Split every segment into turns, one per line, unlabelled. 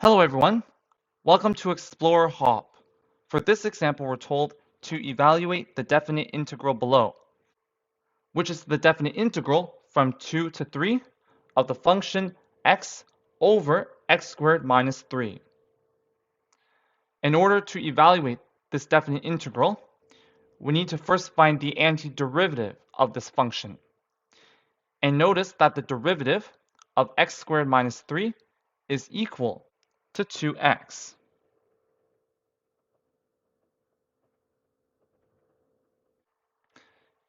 Hello everyone, welcome to Explore Hop. For this example, we're told to evaluate the definite integral below, which is the definite integral from 2 to 3 of the function x over x squared minus 3. In order to evaluate this definite integral, we need to first find the antiderivative of this function. And notice that the derivative of x squared minus 3 is equal to 2x.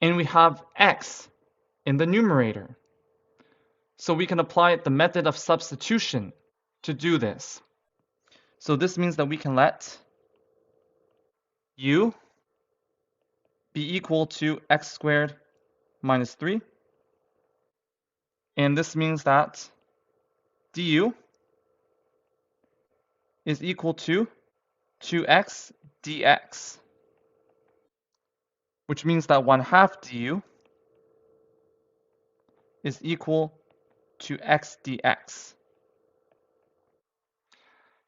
And we have x in the numerator. So we can apply the method of substitution to do this. So this means that we can let u be equal to x squared minus 3. And this means that du is equal to 2x dx, which means that 1/2 du is equal to x dx.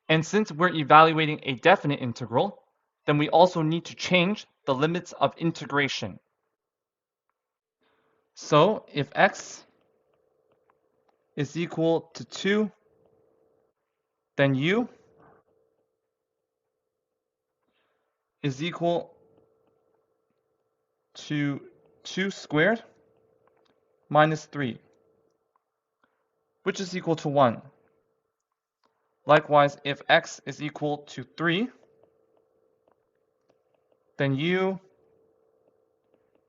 And since we're evaluating a definite integral, then we also need to change the limits of integration. So if x is equal to 2, then u is equal to 2 squared minus 3, which is equal to 1. Likewise, if x is equal to 3, then u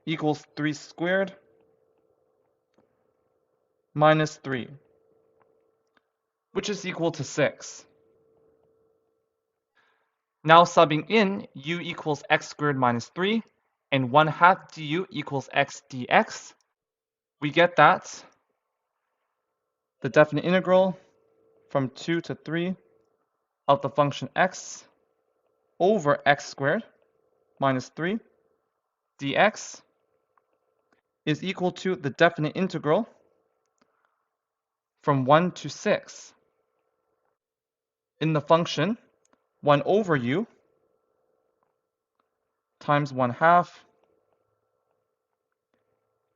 equals 3 squared minus 3, which is equal to 6. Now subbing in u equals x squared minus 3 and 1/2 du equals x dx, we get that the definite integral from 2 to 3 of the function x over x squared minus 3 dx is equal to the definite integral from 1 to 6 in the function 1 over u times 1/2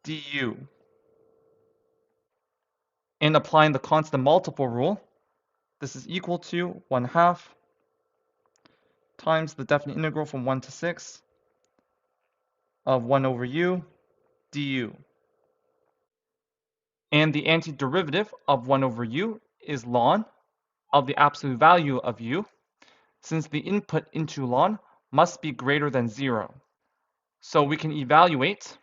du. And applying the constant multiple rule, this is equal to 1/2 times the definite integral from 1 to 6 of 1 over u du. And the antiderivative of 1 over u is ln of the absolute value of u, since the input into ln must be greater than 0. So we can evaluate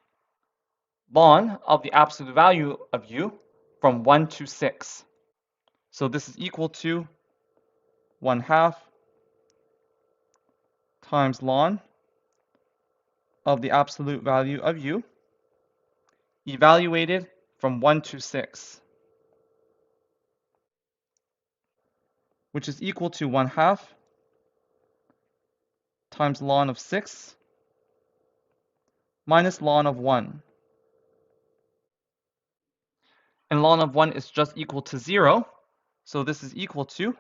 ln of the absolute value of u from 1 to 6. So this is equal to 1/2 times ln of the absolute value of u evaluated from 1 to 6, which is equal to 1/2 times ln of 6 minus ln of 1. And ln of 1 is just equal to 0, so this is equal to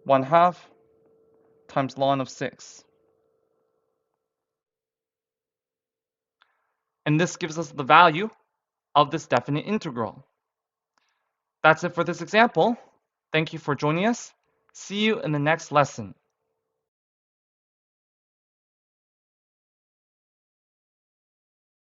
1/2 times ln of 6. And this gives us the value of this definite integral. That's it for this example. Thank you for joining us. See you in the next lesson.